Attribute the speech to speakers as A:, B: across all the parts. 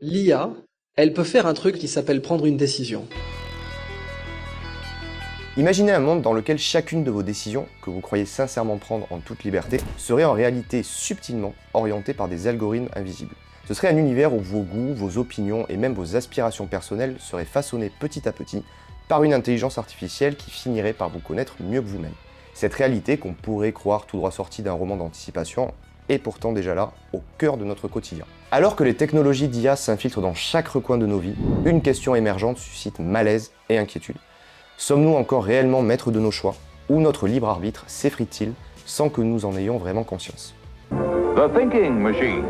A: L'IA, elle peut faire un truc qui s'appelle prendre une décision.
B: Imaginez un monde dans lequel chacune de vos décisions, que vous croyez sincèrement prendre en toute liberté, serait en réalité subtilement orientée par des algorithmes invisibles. Ce serait un univers où vos goûts, vos opinions et même vos aspirations personnelles seraient façonnés petit à petit par une intelligence artificielle qui finirait par vous connaître mieux que vous-même. Cette réalité qu'on pourrait croire tout droit sortie d'un roman d'anticipation est pourtant déjà là, au cœur de notre quotidien. Alors que les technologies d'IA s'infiltrent dans chaque recoin de nos vies, une question émergente suscite malaise et inquiétude. Sommes-nous encore réellement maîtres de nos choix, ou notre libre arbitre s'effrite-t-il sans que nous en ayons vraiment conscience?
C: The thinking machine.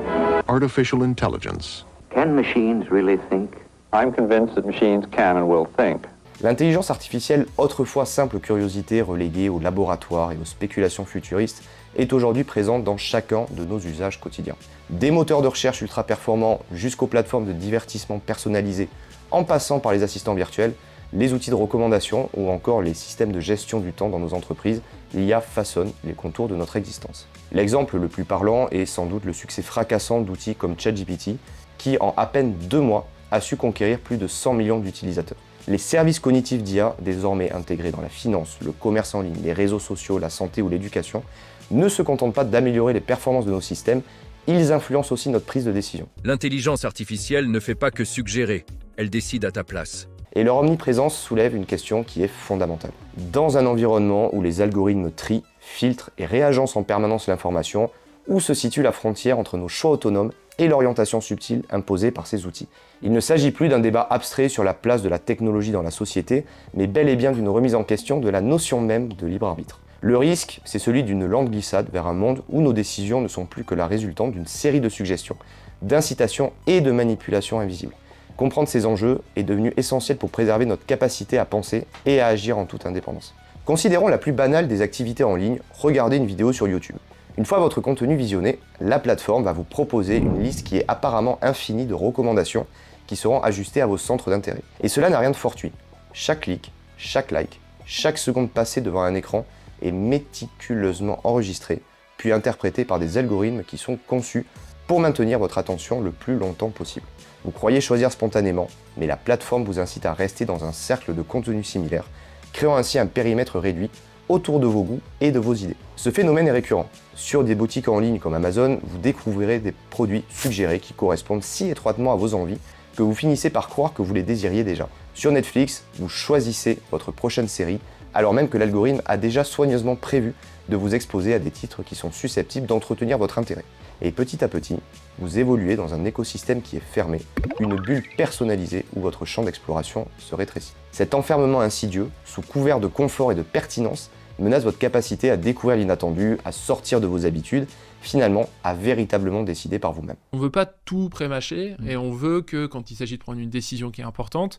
D: Artificial intelligence.
E: Can machines really think?
C: I'm convinced that machines can and will think.
B: L'intelligence artificielle, autrefois simple curiosité reléguée au laboratoire et aux spéculations futuristes, est aujourd'hui présente dans chacun de nos usages quotidiens. Des moteurs de recherche ultra performants jusqu'aux plateformes de divertissement personnalisées, en passant par les assistants virtuels, les outils de recommandation ou encore les systèmes de gestion du temps dans nos entreprises, l'IA façonne les contours de notre existence. L'exemple le plus parlant est sans doute le succès fracassant d'outils comme ChatGPT, qui en à peine 2 mois a su conquérir plus de 100 millions d'utilisateurs. Les services cognitifs d'IA, désormais intégrés dans la finance, le commerce en ligne, les réseaux sociaux, la santé ou l'éducation, ne se contentent pas d'améliorer les performances de nos systèmes, ils influencent aussi notre prise de décision.
F: L'intelligence artificielle ne fait pas que suggérer, elle décide à ta place.
B: Et leur omniprésence soulève une question qui est fondamentale. Dans un environnement où les algorithmes trient, filtrent et réagencent en permanence l'information, où se situe la frontière entre nos choix autonomes et l'orientation subtile imposée par ces outils? Il ne s'agit plus d'un débat abstrait sur la place de la technologie dans la société, mais bel et bien d'une remise en question de la notion même de libre arbitre. Le risque, c'est celui d'une lente glissade vers un monde où nos décisions ne sont plus que la résultante d'une série de suggestions, d'incitations et de manipulations invisibles. Comprendre ces enjeux est devenu essentiel pour préserver notre capacité à penser et à agir en toute indépendance. Considérons la plus banale des activités en ligne, regardez une vidéo sur YouTube. Une fois votre contenu visionné, la plateforme va vous proposer une liste qui est apparemment infinie de recommandations qui seront ajustées à vos centres d'intérêt. Et cela n'a rien de fortuit. Chaque clic, chaque like, chaque seconde passée devant un écran est méticuleusement enregistré, puis interprété par des algorithmes qui sont conçus pour maintenir votre attention le plus longtemps possible. Vous croyez choisir spontanément, mais la plateforme vous incite à rester dans un cercle de contenus similaires, créant ainsi un périmètre réduit autour de vos goûts et de vos idées. Ce phénomène est récurrent. Sur des boutiques en ligne comme Amazon, vous découvrirez des produits suggérés qui correspondent si étroitement à vos envies que vous finissez par croire que vous les désiriez déjà. Sur Netflix, vous choisissez votre prochaine série, alors même que l'algorithme a déjà soigneusement prévu de vous exposer à des titres qui sont susceptibles d'entretenir votre intérêt. Et petit à petit, vous évoluez dans un écosystème qui est fermé, une bulle personnalisée où votre champ d'exploration se rétrécit. Cet enfermement insidieux, sous couvert de confort et de pertinence, menace votre capacité à découvrir l'inattendu, à sortir de vos habitudes, finalement à véritablement décider par vous-même.
G: On veut pas tout prémâcher et on veut que quand il s'agit de prendre une décision qui est importante,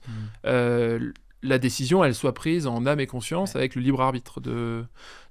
G: la décision elle soit prise en âme et conscience avec le libre arbitre de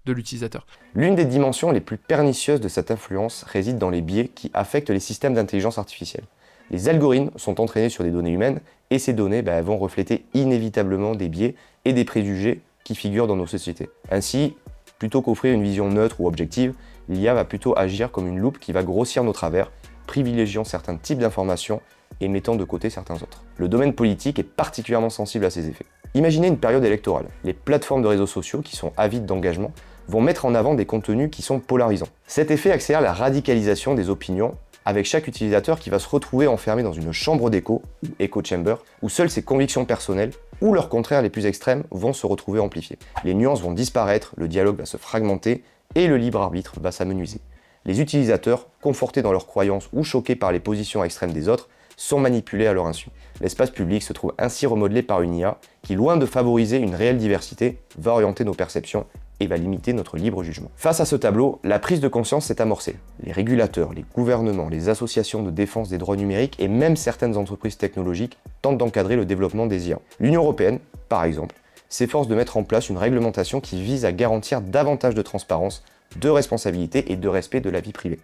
G: l'utilisateur.
B: L'une des dimensions les plus pernicieuses de cette influence réside dans les biais qui affectent les systèmes d'intelligence artificielle. Les algorithmes sont entraînés sur des données humaines et ces données elles vont refléter inévitablement des biais et des préjugés qui figurent dans nos sociétés. Ainsi, plutôt qu'offrir une vision neutre ou objective, l'IA va plutôt agir comme une loupe qui va grossir nos travers, privilégiant certains types d'informations et mettant de côté certains autres. Le domaine politique est particulièrement sensible à ces effets. Imaginez une période électorale. Les plateformes de réseaux sociaux, qui sont avides d'engagement, vont mettre en avant des contenus qui sont polarisants. Cet effet accélère la radicalisation des opinions, avec chaque utilisateur qui va se retrouver enfermé dans une chambre d'écho, ou echo chamber, où seules ses convictions personnelles, ou leurs contraires les plus extrêmes, vont se retrouver amplifiées. Les nuances vont disparaître, le dialogue va se fragmenter, et le libre arbitre va s'amenuiser. Les utilisateurs, confortés dans leurs croyances ou choqués par les positions extrêmes des autres, sont manipulés à leur insu. L'espace public se trouve ainsi remodelé par une IA qui, loin de favoriser une réelle diversité, va orienter nos perceptions et va limiter notre libre jugement. Face à ce tableau, la prise de conscience s'est amorcée. Les régulateurs, les gouvernements, les associations de défense des droits numériques et même certaines entreprises technologiques tentent d'encadrer le développement des IA. L'Union européenne, par exemple, s'efforce de mettre en place une réglementation qui vise à garantir davantage de transparence, de responsabilité et de respect de la vie privée.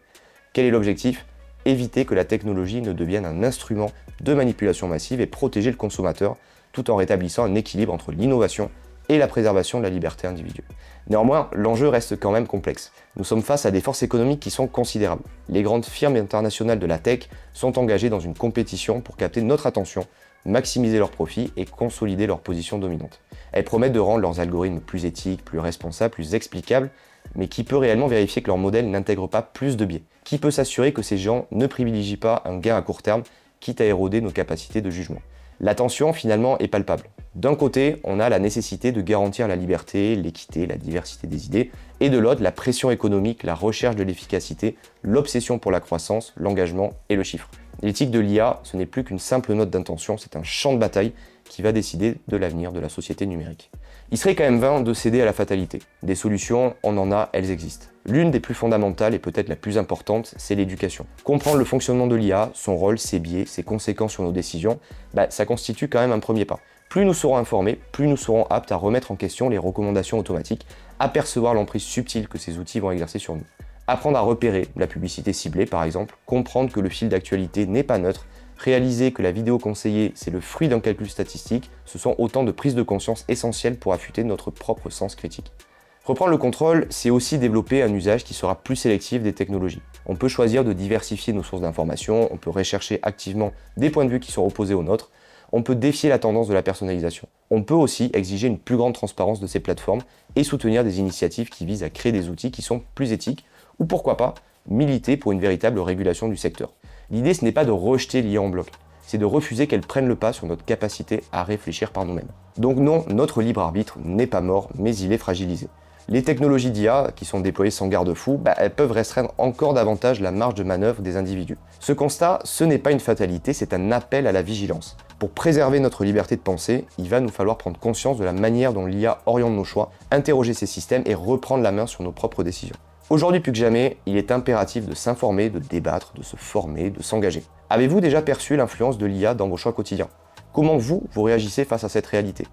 B: Quel est l'objectif ? Éviter que la technologie ne devienne un instrument de manipulation massive et protéger le consommateur tout en rétablissant un équilibre entre l'innovation et la préservation de la liberté individuelle. Néanmoins, l'enjeu reste quand même complexe. Nous sommes face à des forces économiques qui sont considérables. Les grandes firmes internationales de la tech sont engagées dans une compétition pour capter notre attention, maximiser leurs profits et consolider leur position dominante. Elles promettent de rendre leurs algorithmes plus éthiques, plus responsables, plus explicables, mais qui peut réellement vérifier que leur modèle n'intègre pas plus de biais? Qui peut s'assurer que ces gens ne privilégient pas un gain à court terme, quitte à éroder nos capacités de jugement? La tension, finalement, est palpable. D'un côté, on a la nécessité de garantir la liberté, l'équité, la diversité des idées, et de l'autre, la pression économique, la recherche de l'efficacité, l'obsession pour la croissance, l'engagement et le chiffre. L'éthique de l'IA, ce n'est plus qu'une simple note d'intention, c'est un champ de bataille qui va décider de l'avenir de la société numérique. Il serait quand même vain de céder à la fatalité. Des solutions, on en a, elles existent. L'une des plus fondamentales et peut-être la plus importante, c'est l'éducation. Comprendre le fonctionnement de l'IA, son rôle, ses biais, ses conséquences sur nos décisions, ça constitue quand même un premier pas. Plus nous serons informés, plus nous serons aptes à remettre en question les recommandations automatiques, à percevoir l'emprise subtile que ces outils vont exercer sur nous. Apprendre à repérer la publicité ciblée par exemple, comprendre que le fil d'actualité n'est pas neutre, réaliser que la vidéo conseillée c'est le fruit d'un calcul statistique, ce sont autant de prises de conscience essentielles pour affûter notre propre sens critique. Reprendre le contrôle, c'est aussi développer un usage qui sera plus sélectif des technologies. On peut choisir de diversifier nos sources d'informations, on peut rechercher activement des points de vue qui sont opposés aux nôtres, on peut défier la tendance de la personnalisation. On peut aussi exiger une plus grande transparence de ces plateformes et soutenir des initiatives qui visent à créer des outils qui sont plus éthiques, ou pourquoi pas, militer pour une véritable régulation du secteur. L'idée, ce n'est pas de rejeter l'IA en bloc, c'est de refuser qu'elle prenne le pas sur notre capacité à réfléchir par nous-mêmes. Donc non, notre libre arbitre n'est pas mort, mais il est fragilisé. Les technologies d'IA, qui sont déployées sans garde-fou, elles peuvent restreindre encore davantage la marge de manœuvre des individus. Ce constat, ce n'est pas une fatalité, c'est un appel à la vigilance. Pour préserver notre liberté de penser, il va nous falloir prendre conscience de la manière dont l'IA oriente nos choix, interroger ces systèmes et reprendre la main sur nos propres décisions. Aujourd'hui plus que jamais, il est impératif de s'informer, de débattre, de se former, de s'engager. Avez-vous déjà perçu l'influence de l'IA dans vos choix quotidiens? Comment vous réagissez face à cette réalité?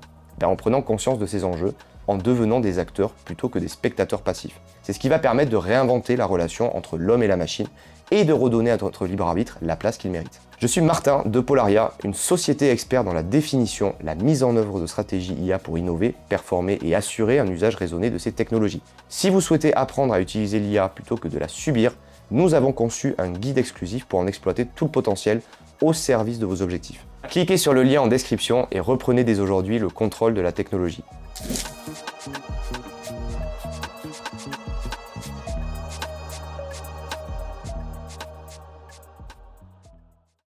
B: En prenant conscience de ces enjeux, en devenant des acteurs plutôt que des spectateurs passifs. C'est ce qui va permettre de réinventer la relation entre l'homme et la machine et de redonner à notre libre arbitre la place qu'il mérite. Je suis Martin de Polaria, une société experte dans la définition, la mise en œuvre de stratégies IA pour innover, performer et assurer un usage raisonné de ces technologies. Si vous souhaitez apprendre à utiliser l'IA plutôt que de la subir, nous avons conçu un guide exclusif pour en exploiter tout le potentiel au service de vos objectifs. Cliquez sur le lien en description et reprenez dès aujourd'hui le contrôle de la technologie.